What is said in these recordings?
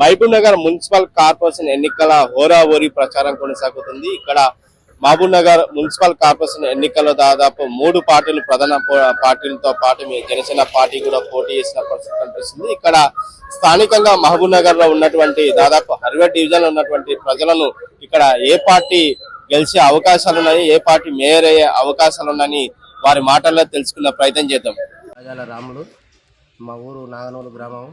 Mahabub Nagar municipal corporation ఎన్నికల హోరాహోరీ ప్రచారం కొనసాగుతుంది. ఇక్కడ మహబూబ్ నగర్ మున్సిపల్ కార్పొరేషన్ ఎన్నికల్లో దాదాపు 3 పార్టీలు ప్రధాన పార్టీలతో పాటు జనసేన పార్టీ కూడా పోటీ చేసిన పరిస్థితి కనిపిస్తుంది. ఇక్కడ స్థానికంగా మహబూబ్ నగర్ లో ఉన్నటువంటి దాదాపు 60 డివిజన్లు ఉన్నటువంటి ప్రజలను ఇక్కడ ఏ పార్టీ గెలిచే అవకాశాలు ఉన్నాయి, ఏ పార్టీ మేయర్ అయ్యే అవకాశాలు ఉన్నాయని వారి మాటల్లో తెలుసుకున్న ప్రయత్నం చేద్దాం. రాజాల రాములు, మా ఊరు నాగనూరు గ్రామం.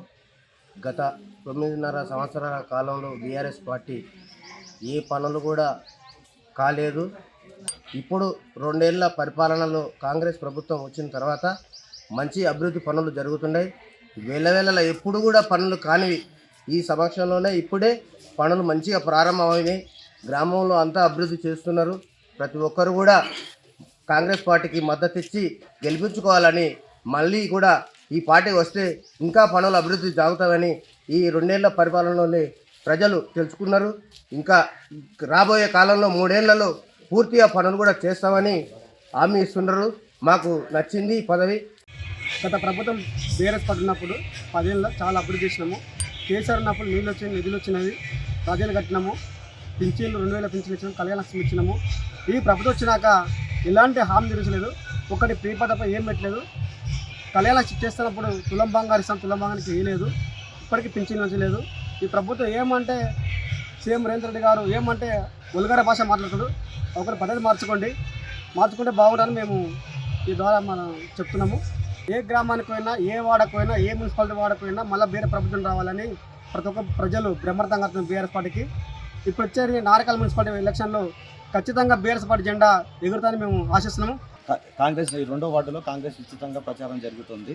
గత 9.5 సంవత్సరాల కాలంలో బీఆర్ఎస్ పార్టీ ఏ పనులు కూడా కాలేదు. ఇప్పుడు 2 ఏళ్ల పరిపాలనలో కాంగ్రెస్ ప్రభుత్వం వచ్చిన తర్వాత మంచి అభివృద్ధి పనులు జరుగుతున్నాయి. వేళవేళలా ఎప్పుడు కూడా పనులు కానివి ఈ సమక్షంలోనే ఇప్పుడే పనులు మంచిగా ప్రారంభమైనాయి. గ్రామంలో అంతా అభివృద్ధి చేస్తున్నారు. ప్రతి ఒక్కరు కూడా కాంగ్రెస్ పార్టీకి మద్దతు ఇచ్చి గెలిపించుకోవాలని, మళ్ళీ కూడా ఈ పార్టీ వస్తే ఇంకా పనులు అభివృద్ధి సాగుతామని ఈ 2 ఏళ్ల పరిపాలనలోనే ప్రజలు తెలుసుకున్నారు. ఇంకా రాబోయే కాలంలో 3 ఏళ్లలో పూర్తిగా పనులు కూడా చేస్తామని హామీ ఇస్తున్నారు. మాకు నచ్చింది ఈ పదవి. గత ప్రభుత్వం బీఆర్ఎస్ పార్టీ ఉన్నప్పుడు 10 ఏళ్ళలో చాలా అభివృద్ధి చేసినాము. కేసీఆర్ ఉన్నప్పుడు నీళ్ళు వచ్చినాయి, నిధులు వచ్చినవి, రాజ్యాలు కట్టినాము, పింఛన్లు 2000 పింఛన్లు ఇచ్చినాము, కళ్యాణ లక్ష్మి ఇచ్చినాము. ఈ ప్రభుత్వం వచ్చినాక ఎలాంటి హామీ తీర్చలేదు, ఒకటి ప్రీపా తప్ప ఏం పెట్టలేదు. కళ్యాణ లక్ష్మి చేస్తున్నప్పుడు తులం బంగారు ఇస్తాం, తులం బంగారికి వేయలేదు, ఇప్పటికీ పింఛన్లు వచ్చలేదు. ఈ ప్రభుత్వం ఏమంటే సీఎం రేవంత్ రెడ్డి గారు ఏమంటే ఉల్గార భాష మాట్లాడుతాడు. ఒకరి పద్ధతి మార్చుకుంటే బాగుంటుందని మేము ఈ ద్వారా మనం చెప్తున్నాము. ఏ గ్రామానికి పోయినా, ఏ వాడకు పోయినా, ఏ మున్సిపాలిటీ వాడకు పోయినా మళ్ళీ వేరే ప్రభుత్వం రావాలని ప్రతి ఒక్క ప్రజలు బ్రహ్మర్థంగా అవుతుంది బీఆర్ఎస్ పార్టీకి. ఇప్పుడు వచ్చే నారకల్ మున్సిపాలిటీ ఎలక్షన్లో ఖచ్చితంగా బీఆర్ఎస్ పార్టీ జెండా ఎగురుతానని మేము ఆశిస్తున్నాము. కాంగ్రెస్ 2వ వార్డులో కాంగ్రెస్ ఉచితంగా ప్రచారం జరుగుతుంది.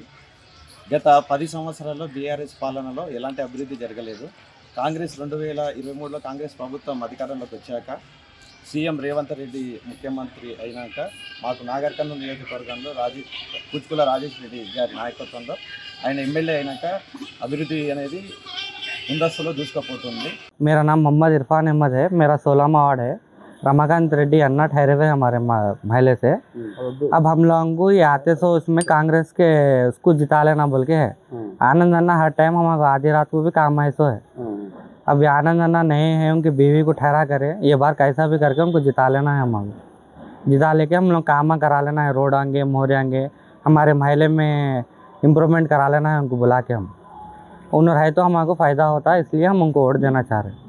గత 10 సంవత్సరాల్లో బీఆర్ఎస్ పాలనలో ఎలాంటి అభివృద్ధి జరగలేదు. కాంగ్రెస్ 2023లో కాంగ్రెస్ ప్రభుత్వం అధికారంలోకి వచ్చాక సీఎం రేవంత్ రెడ్డి ముఖ్యమంత్రి అయినాక మాకు నాగర్ కర్నూలు నియోజకవర్గంలో కుచ్కుల రాజేష్ రెడ్డి గారి నాయకత్వంలో ఆయన ఎమ్మెల్యే అయినాక అభివృద్ధి అనేది ముందస్తులో దూసుకుపోతుంది. मेरा नाम मोहम्मद इरफान अहमद है, मेरा 16वां वार्ड है। रमाकांत रेड्डी अन्ना ठहरे हुए हमारे महले से। अब हम लोगों को ये आते सो उसमें कांग्रेस के उसको जिता लेना बोल के है। आनंद अन्ना हर टाइम हमारे आधी रात को भी काम आए सो है। अब ये आनंद अन्ना नए हैं, उनकी बीवी को ठहरा करे, ये बार कैसा भी करके उनको जिता लेना है। हम जिता लेके हम लोग काम करा लेना है, रोड आएंगे, मोहरे आएंगे, हमारे महले में इम्प्रूवमेंट करा लेना है उनको बुला के। हम उन्होंने है तो हमारे फ़ायदा होता है, इसलिए हम उनको वोट देना चाह रहे हैं।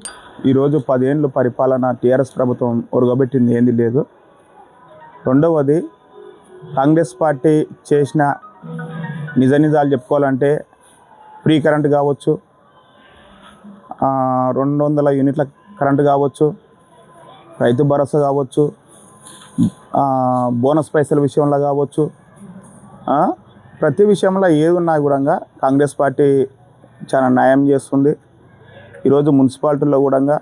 ఈరోజు 10 ఏళ్ళు పరిపాలన టీఆర్ఎస్ ప్రభుత్వం ఒరగబెట్టింది ఏంది లేదు. రెండవది కాంగ్రెస్ పార్టీ చేసిన నిజాలు చెప్పుకోవాలంటే ఫ్రీ కరెంట్ కావచ్చు, 200 యూనిట్ల కరెంటు కావచ్చు, రైతు భరోసా కావచ్చు, బోనస్ పైసల విషయంలో కావచ్చు, ప్రతి విషయంలో ఏది ఉన్నా కూడా కాంగ్రెస్ పార్టీ చాలా న్యాయం చేస్తుంది. ఈరోజు మున్సిపాలిటీలో కూడా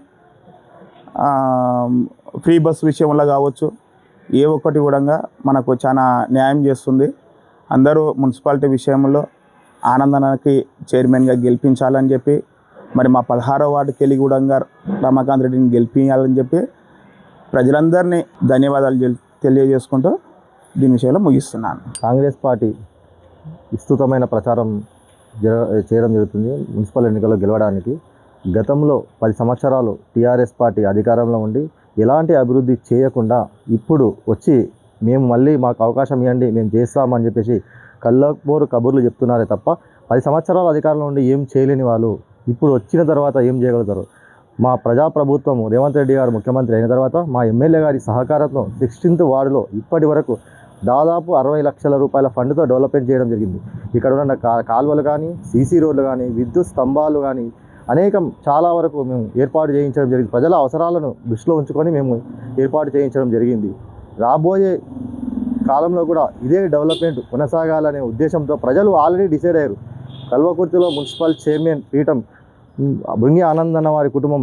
ఫ్రీ బస్ విషయంలో కావచ్చు, ఏ ఒక్కటి కూడా మనకు చాలా న్యాయం చేస్తుంది. అందరూ మున్సిపాలిటీ విషయంలో ఆనందానికి చైర్మన్గా గెలిపించాలని చెప్పి, మరి మా 16వ వార్డుకి వెళ్ళి కూడా రమాకాంత్ రెడ్డిని గెలిపించాలని చెప్పి ప్రజలందరినీ ధన్యవాదాలు తెలియజేసుకుంటూ దీని విషయంలో ముగిస్తున్నాను. కాంగ్రెస్ పార్టీ విస్తృతమైన ప్రచారం చేయడం జరుగుతుంది మున్సిపల్ ఎన్నికల్లో గెలవడానికి. గతంలో 10 సంవత్సరాలు టీఆర్ఎస్ పార్టీ అధికారంలో ఉండి ఎలాంటి అభివృద్ధి చేయకుండా ఇప్పుడు వచ్చి మేము మళ్ళీ మాకు అవకాశం ఇవ్వండి, మేము చేస్తామని చెప్పేసి కళ్ళబోరు కబుర్లు చెప్తున్నారే తప్ప 10 సంవత్సరాలు అధికారంలో ఉండి ఏం చేయలేని వాళ్ళు ఇప్పుడు వచ్చిన తర్వాత ఏం చేయగలుగుతారు? మా ప్రజాప్రభుత్వం రేవంత్ రెడ్డి గారు ముఖ్యమంత్రి అయిన తర్వాత మా ఎమ్మెల్యే గారి సహకారంతో 16th వార్డులో ఇప్పటి వరకు దాదాపు 60 లక్షల రూపాయల ఫండ్తో డెవలప్మెంట్ చేయడం జరిగింది. ఇక్కడ ఉన్న కాలువలు కానీ, సీసీ రోడ్లు కానీ, విద్యుత్ స్తంభాలు కానీ అనేకం చాలా వరకు మేము ఏర్పాటు చేయించడం జరిగింది. ప్రజల అవసరాలను దృష్టిలో ఉంచుకొని మేము ఏర్పాటు చేయించడం జరిగింది. రాబోయే కాలంలో కూడా ఇదే డెవలప్మెంట్ కొనసాగాలనే ఉద్దేశంతో ప్రజలు ఆల్రెడీ డిసైడ్ అయ్యారు. కల్వకుర్తిలో మున్సిపల్ చైర్మన్ పీఠం భృంగి ఆనంద్ అన్న వారి కుటుంబం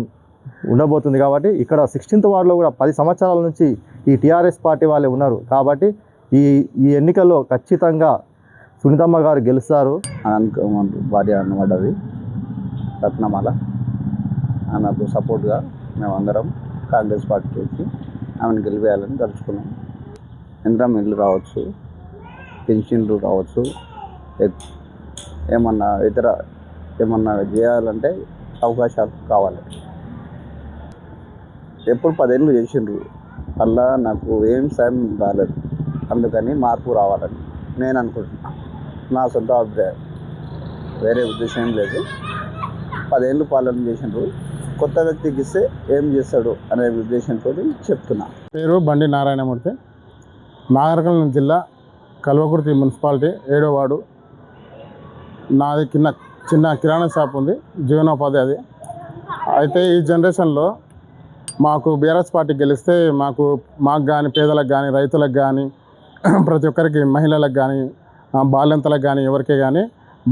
ఉండబోతుంది. కాబట్టి ఇక్కడ 16th వార్డులో కూడా 10 సంవత్సరాల నుంచి ఈ టీఆర్ఎస్ పార్టీ వాళ్ళే ఉన్నారు. కాబట్టి ఈ ఎన్నికల్లో ఖచ్చితంగా సునీతమ్మ గారు గెలుస్తారు. భార్య అన్నమాటది రత్నమాల, ఆమెకు సపోర్ట్గా మేమందరం కాంగ్రెస్ పార్టీకి వచ్చి ఆమెను గెలిపేయాలని తలుచుకున్నాం. ఇంద్రం ఇల్లు రావచ్చు, పెన్షన్లు రావచ్చు, ఏమన్నా ఇతర ఏమన్నా చేయాలంటే అవకాశాలు కావాలి. ఎప్పుడు 10 ఏళ్ళు చేసిండ్రు, అలా నాకు ఏం సాయం రాలేదు. అందుకని మార్పు రావాలని నేను అనుకుంటున్నాను. నా సొంత అభిప్రాయం, వేరే ఉద్దేశం ఏం లేదు. 10 ఏళ్ళు పాలన చేసిండ్రు, కొత్త వ్యక్తికి ఇస్తే ఏం చేస్తాడు అనే ఉద్దేశంతో చెప్తున్నా. పేరు బండి నారాయణమూర్తి, నాగర్కర్నూలు జిల్లా కల్వకుర్తి మున్సిపాలిటీ 7వ వార్డు. నాది చిన్న కిరాణా షాప్ ఉంది, జీవనోపాధి అది. అయితే ఈ జనరేషన్లో మాకు బీఆర్ఎస్ పార్టీ గెలిస్తే మాకు కానీ పేదలకు కానీ రైతులకు కానీ ప్రతి ఒక్కరికి మహిళలకు కానీ బాల్యంతలకు కానీ ఎవరికే కానీ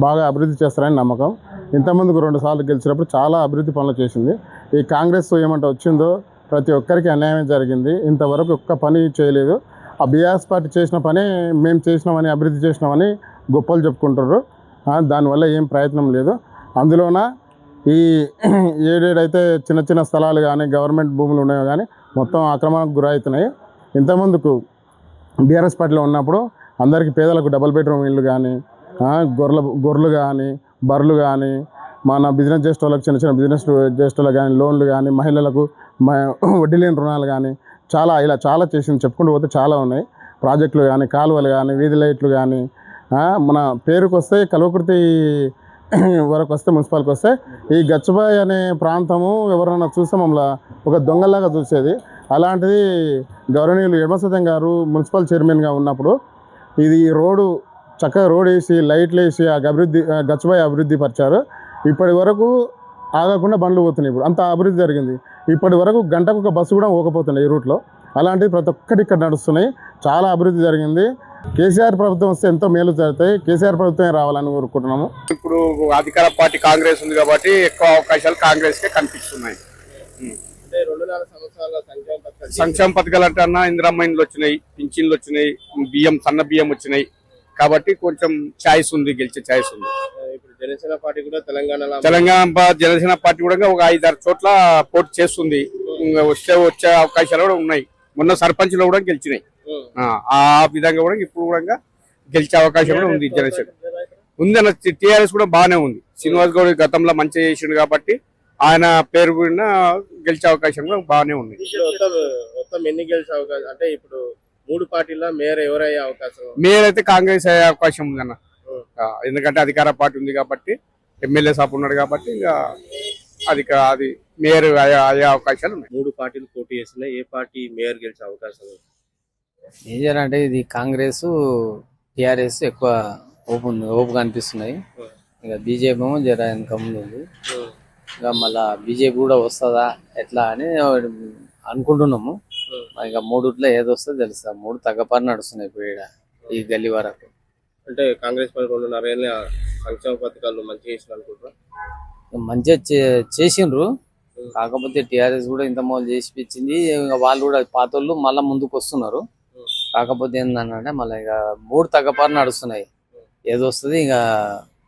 బాగా అభివృద్ధి చేస్తారని నమ్మకం. ఇంతకుముందుకు 2 సార్లు గెలిచినప్పుడు చాలా అభివృద్ధి పనులు చేసింది. ఈ కాంగ్రెస్ ఏమంటే వచ్చిందో ప్రతి ఒక్కరికి అన్యాయం జరిగింది. ఇంతవరకు ఒక్క పని చేయలేదు. ఆ బీఆర్ఎస్ పార్టీ చేసిన పని మేము చేసినామని, అభివృద్ధి చేసినామని గొప్పలు చెప్పుకుంటారు. దానివల్ల ఏం ప్రయత్నం లేదు. అందులోన ఈ ఏడైతే చిన్న స్థలాలు కానీ గవర్నమెంట్ భూములు ఉన్నాయో కానీ మొత్తం ఆక్రమణకు గురవుతున్నాయి. ఇంతకుముందుకు బీఆర్ఎస్ పార్టీలో ఉన్నప్పుడు అందరికీ పేదలకు డబుల్ బెడ్రూమ్ ఇళ్ళు కానీ, గొర్రెలు కానీ, బర్రెలు కానీ, మన బిజినెస్ చేసేటోళ్ళకి చిన్న బిజినెస్ చేసేటోళ్ళకి కానీ లోన్లు కానీ, మహిళలకు వడ్డీ లేని రుణాలు కానీ ఇలా చాలా చేసింది. చెప్పుకుంటూ పోతే చాలా ఉన్నాయి. ప్రాజెక్టులు కానీ, కాలువలు కానీ, వీధి లైట్లు కానీ, మన పేరుకు వస్తే కల్వకుర్తి వరకు వస్తే మున్సిపాలిటీకి వస్తే ఈ గచ్చిబాయ్ అనే ప్రాంతము ఎవరైనా చూస్తే మమ్మల్ని ఒక దొంగలాగా చూసేది. అలాంటిది గౌరవనీయులు యమసత్యం గారు మున్సిపల్ చైర్మన్గా ఉన్నప్పుడు ఇది రోడ్డు చక్కగా రోడ్ వేసి లైట్లు వేసి గచ్చిబాయ్ అభివృద్ధి పరిచారు. ఇప్పటి వరకు ఆగకుండా బండ్లు పోతున్నాయి. ఇప్పుడు అంత అభివృద్ధి జరిగింది. ఇప్పటి వరకు గంటకు ఒక బస్సు కూడా పోకపోతున్నాయి ఈ రూట్లో. అలాంటివి ప్రతి ఒక్కటి ఇక్కడ నడుస్తున్నాయి. చాలా అభివృద్ధి జరిగింది. కేసీఆర్ ప్రభుత్వం వస్తే ఎంతో మేలు జరుగుతాయి. కేసీఆర్ ప్రభుత్వమే రావాలని కోరుకుంటున్నాము. ఇప్పుడు అధికార పార్టీ కాంగ్రెస్ ఉంది కాబట్టి ఎక్కువ అవకాశాలు కాంగ్రెస్కే కనిపిస్తున్నాయి. అంటే 2-4 సంవత్సరాల సంక్షేమ పథకాలు అంటే అన్న ఇందిరమ్మ ఇండ్లు వచ్చినాయి, పింఛన్లు వచ్చినాయి, సన్న బియ్యం వచ్చినాయి కాబట్టి కొంచెం ఛాయిస్ ఉంది, గెలిచే ఛాయిస్ ఉంది. ఇప్పుడు జనసేన పార్టీ కూడా జనసేన పార్టీ కూడా ఒక 5-6 చోట్ల పోటీ చేస్తుంది. వచ్చే అవకాశాలు కూడా ఉన్నాయి. మొన్న సర్పంచ్లో కూడా గెలిచినాయి. ఆ విధంగా కూడా ఇప్పుడు కూడా గెలిచే అవకాశం కూడా ఉంది. జనసేన ఉంది అన్న. టీఆర్ఎస్ కూడా బాగానే ఉంది. శ్రీనివాస్ గౌడ్ గతంలో మంచిగా చేసిండు కాబట్టి ఆయన పేరు కూడా గెలిచే అవకాశం కూడా బాగానే ఉంది. మొత్తం ఎన్ని గెలిచే అవకాశం అంటే ఇప్పుడు 3 పార్టీల్లో మేయర్ ఎవరయ్యే అవకాశం? మేయర్ అయితే కాంగ్రెస్ అయ్యే అవకాశం ఉందన్న. ఎందుకంటే అధికార పార్టీ ఉంది కాబట్టి, ఎమ్మెల్యే సాబ్ ఉన్నాడు కాబట్టి అది మేయర్ అయ్యే అవకాశాలు ఉన్నాయి. 3 పార్టీలు పోటీ చేస్తున్నాయి. ఏ పార్టీ మేయర్ గెలిచే అవకాశం? మేజర్ అంటే ఇది కాంగ్రెస్, టిఆర్ఎస్ ఎక్కువ ఓపు కనిపిస్తున్నాయి. ఇక బీజేపీ ఏమో జర వెనక ముందు ఉంది. ఇక మళ్ళా బీజేపీ కూడా వస్తుందా ఎట్లా అని అనుకుంటున్నాము. ఇక 3 ఏది వస్తుందో తెలుస్తా. 3 తగ్గపారు నడుస్తున్నాయి ఇప్పుడు ఈ గల్లీ వరకు. అంటే కాంగ్రెస్ పార్టీ 2.5 ఏళ్ళ సంక్షేమ పథకాలు మంచిగా చేసిన అనుకుంటున్నా. మంచిగా చేసిండ్రు. కాకపోతే టిఆర్ఎస్ కూడా ఇంత మొదలు చేసిపించింది. ఇంకా వాళ్ళు కూడా పాతోళ్ళు మళ్ళీ ముందుకు వస్తున్నారు. కాకపోతే ఏంటంటే మళ్ళీ ఇక 3 తగ్గపారు నడుస్తున్నాయి. ఏది వస్తుంది ఇక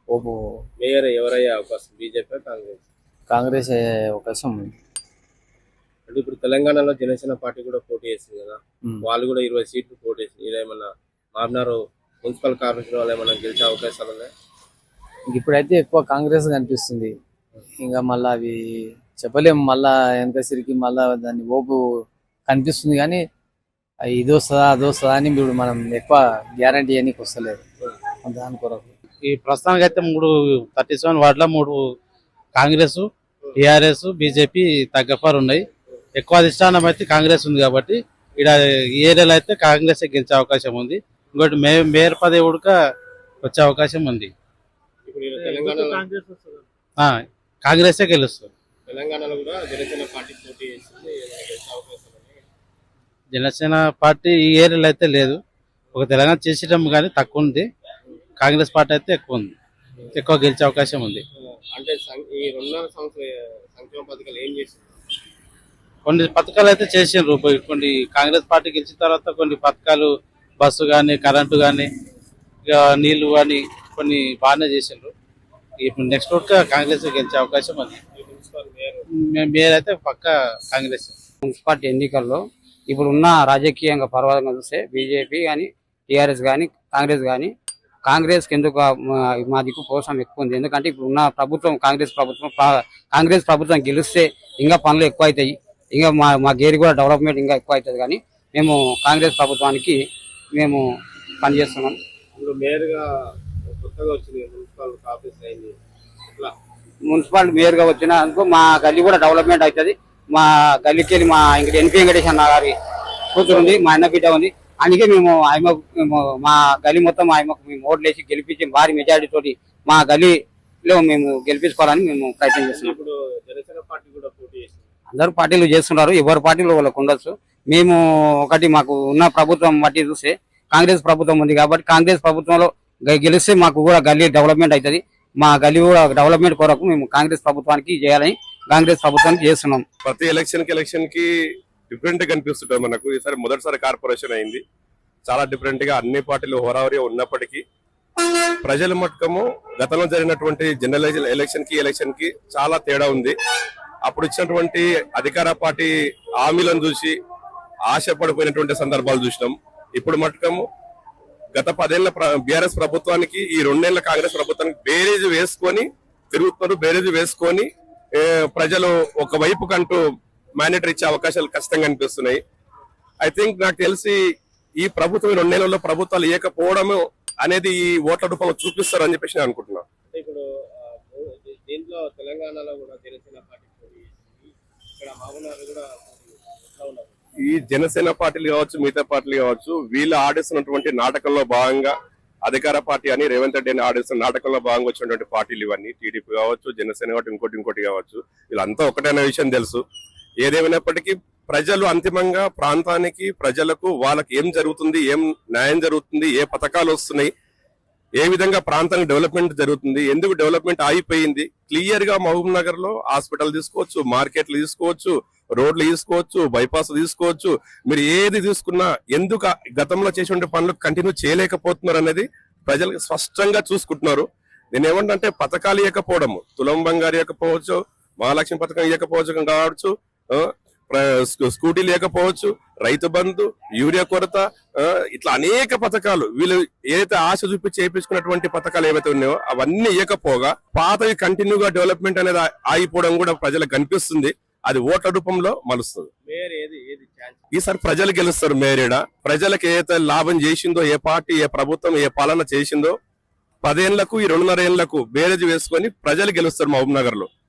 ఓపు మేయర్ ఎవరయ్యే అవకాశం? బీజేపీ, కాంగ్రెస్ అయ్యే అవకాశం ఉంది. అంటే ఇప్పుడు తెలంగాణలో జనసేన పార్టీ కూడా పోటీ చేస్తుంది కదా, వాళ్ళు కూడా 20 సీట్లు పోటీ చేసింది. ఇలా ఏమన్నా మారినారు మున్సిపల్ కార్పొరేషన్ వాళ్ళు ఏమన్నా గెలిచే అవకాశాలు ఉన్నాయి? ఇప్పుడైతే ఎక్కువ కాంగ్రెస్ కనిపిస్తుంది. ఇంకా మళ్ళీ అవి చెప్పలేము. మళ్ళా వెనక సిరికి మళ్ళా దాన్ని ఓపు కనిపిస్తుంది. కానీ ఇది వస్తుందా అది వస్తుందా అని ఇప్పుడు మనం ఎక్కువ గ్యారంటీ అని వస్తలేదు దాని కొరకు. ఈ ప్రస్తుతానికి అయితే 37 వార్డులో 3 కాంగ్రెస్, టిఆర్ఎస్, బీజేపీ తగ్గపారు ఉన్నాయి. ఎక్కువ అధిష్టానం అయితే కాంగ్రెస్ ఉంది కాబట్టి ఇక్కడ ఏరియాలో అయితే కాంగ్రెస్ గెలిచే అవకాశం ఉంది. ఇంకోటి మేయర్ పదవి కూడా వచ్చే అవకాశం ఉంది. కాంగ్రెసే గెలుస్తుంది. తెలంగాణలో కూడా జనసేన పార్టీ పోటీ చేస్తుంది. జనసేన పార్టీ ఈ ఏరియాలో అయితే లేదు. ఒక తెలంగాణ చేసేటం కానీ తక్కువ ఉంది. కాంగ్రెస్ పార్టీ అయితే ఎక్కువ ఉంది, ఎక్కువ గెలిచే అవకాశం ఉంది. అంటే ఈ 2.5 సంవత్సరాల సంక్షేమ పథకాలు ఏం చేసింది? కొన్ని పథకాలు అయితే చేసిండ్రు. కొన్ని కాంగ్రెస్ పార్టీ గెలిచిన తర్వాత కొన్ని పథకాలు బస్సు కానీ, కరెంటు కానీ, ఇక నీళ్లు కానీ కొన్ని బాగానే చేసిండ్రు. ఇప్పుడు నెక్స్ట్ రోడ్ కాంగ్రెస్ గెలిచే అవకాశం ఉంది. మేయర్ అయితే పక్క కాంగ్రెస్. మున్సిపాలిటీ ఎన్నికల్లో ఇప్పుడు ఉన్న రాజకీయంగా పర్వాలంగా చూస్తే బీజేపీ కానీ, టీఆర్ఎస్ కానీ, కాంగ్రెస్ కానీ కాంగ్రెస్కి ఎందుకు మా దిక్కు కోసం ఎక్కువ ఉంది. ఎందుకంటే ఇప్పుడు ఉన్న ప్రభుత్వం కాంగ్రెస్ ప్రభుత్వం గెలిస్తే ఇంకా పనులు ఎక్కువ అవుతాయి, ఇంకా మా గేరి కూడా డెవలప్మెంట్ ఇంకా ఎక్కువ అవుతుంది. కానీ మేము కాంగ్రెస్ ప్రభుత్వానికి మేము పనిచేస్తున్నాం. ఇప్పుడు మేయర్గా కొత్తగా వచ్చింది మున్సిపల్ ఆఫీస్ అయింది, మున్సిపాలిటీ మేయర్గా వచ్చిన అనుకో మా గల్లీ కూడా డెవలప్మెంట్ అవుతుంది. మా గల్లీకి వెళ్ళి మా ఇంకా ఎన్పి వెంకటేష్ అన్న గారి కూతురు ఉంది, మా అన్న బిడ్డ ఉంది. అందుకే మేము మా గల్లీ మొత్తం ఆయమకు మేము ఓట్లు వేసి గెలిపించి భారీ మెజారిటీ తోటి మా గల్లీలో మేము గెలిపించుకోవాలని మేము ప్రయత్నం చేస్తున్నాం. ఇప్పుడు జనసేన పార్టీ కూడా పోటీ చేసింది. అందరూ పార్టీలు చేస్తున్నారు, ఎవరి పార్టీలో వాళ్ళకు ఉండొచ్చు. మేము ఒకటి మాకు ఉన్న ప్రభుత్వం బట్టి చూస్తే కాంగ్రెస్ ప్రభుత్వం ఉంది కాబట్టి కాంగ్రెస్ ప్రభుత్వంలో గెలిస్తే మాకు కూడా గల్లీ డెవలప్మెంట్ అవుతుంది. మా గల్లీ కూడా డెవలప్మెంట్ కొరకు మేము కాంగ్రెస్ ప్రభుత్వానికి చేయాలని కాంగ్రెస్ ప్రభుత్వానికి చేస్తున్నాం. ప్రతి ఎలక్షన్ కి డిఫరెంట్ గా కనిపిస్తుంటారు మనకు. ఈసారి మొదటిసారి కార్పొరేషన్ అయింది, చాలా డిఫరెంట్ గా అన్ని పార్టీలు హోరావరి ఉన్నప్పటికీ ప్రజల మట్టుకము గతంలో జరిగినటువంటి జనరల్ ఎలక్షన్ కి చాలా తేడా ఉంది. అప్పుడు ఇచ్చినటువంటి అధికార పార్టీ హామీలను చూసి ఆశపడిపోయినటువంటి సందర్భాలు చూసినాం. ఇప్పుడు మట్టుకము గత 10 ఏళ్ల బీఆర్ఎస్ ప్రభుత్వానికి ఈ 2 ఏళ్ల కాంగ్రెస్ ప్రభుత్వానికి బేరేజ్ వేసుకొని తిరుగుతున్నారు. బేరేజ్ వేసుకొని ప్రజలు ఒక వైపు కంటూ మ్యాండేట్ ఇచ్చే అవకాశాలు ఖచ్చితంగా అనిపిస్తున్నాయి. ఐ థింక్ నాకు తెలిసి ఈ ప్రభుత్వం 2 నెలల్లో ప్రభుత్వాలు ఇవ్వకపోవడము అనేది ఈ ఓట్ల రూపంలో చూపిస్తారు అని చెప్పేసి నేను అనుకుంటున్నాను. ఇప్పుడు దీంట్లో తెలంగాణలో కూడా జనసేన పార్టీ పోటీ చేసింది, ఇక్కడ మహబూబ్నగర్ కూడా ఎట్లా ఉన్నారు? ఈ జనసేన పార్టీలు కావచ్చు, మిగతా పార్టీలు కావచ్చు, వీళ్ళు ఆడిస్తున్నటువంటి నాటకంలో భాగంగా అధికార పార్టీ అని రేవంత్ రెడ్డి అని ఆడిస్తున్న నాటకంలో భాగంగా వచ్చినటువంటి పార్టీలు ఇవన్నీ టీడీపీ కావచ్చు, జనసేన కావచ్చు, ఇంకోటి కావచ్చు, వీళ్ళంతా ఒకటైన విషయం తెలుసు. ఏదేమైనప్పటికీ ప్రజలు అంతిమంగా ప్రాంతానికి ప్రజలకు వాళ్ళకి ఏం జరుగుతుంది, ఏం న్యాయం జరుగుతుంది, ఏ పథకాలు వస్తున్నాయి, ఏ విధంగా ప్రాంతానికి డెవలప్మెంట్ జరుగుతుంది, ఎందుకు డెవలప్మెంట్ ఆగిపోయింది, క్లియర్ గా మహబూబ్ నగర్ లో హాస్పిటల్ తీసుకోవచ్చు, మార్కెట్లు తీసుకోవచ్చు, రోడ్లు తీసుకోవచ్చు, బైపాస్ తీసుకోవచ్చు, మీరు ఏది తీసుకున్నా ఎందుకు గతంలో చేసిన పనులు కంటిన్యూ చేయలేకపోతున్నారు అనేది ప్రజలకు స్పష్టంగా చూసుకుంటున్నారు. నేను ఏమంటే పథకాలు ఇవ్వకపోవడము, తులం బంగారు ఇవ్వకపోవచ్చు, మహాలక్ష్మి పథకం ఇవ్వకపోవచ్చు కావచ్చు, స్కూటీ లేకపోవచ్చు, రైతు బంధు, యూరియా కొరత, ఇట్లా అనేక పథకాలు వీళ్ళు ఏదైతే ఆశ చూపి చేయించుకున్నటువంటి పథకాలు ఏవైతే ఉన్నాయో అవన్నీ ఇవ్వకపోగా పాతవి కంటిన్యూగా డెవలప్మెంట్ అనేది ఆగిపోవడం కూడా ప్రజలకు కనిపిస్తుంది. అది ఓట్ల రూపంలో మలుస్తుంది. ఈసారి ప్రజలు గెలుస్తారు. మేరేడా ప్రజలకు ఏదైతే లాభం చేసిందో, ఏ పార్టీ ఏ ప్రభుత్వం ఏ పాలన చేసిందో 10 ఏళ్లకు ఈ 2.5 ఏళ్లకు బేరేజ్ వేసుకొని ప్రజలు గెలుస్తారు మహబూబ్ నగర్ లో.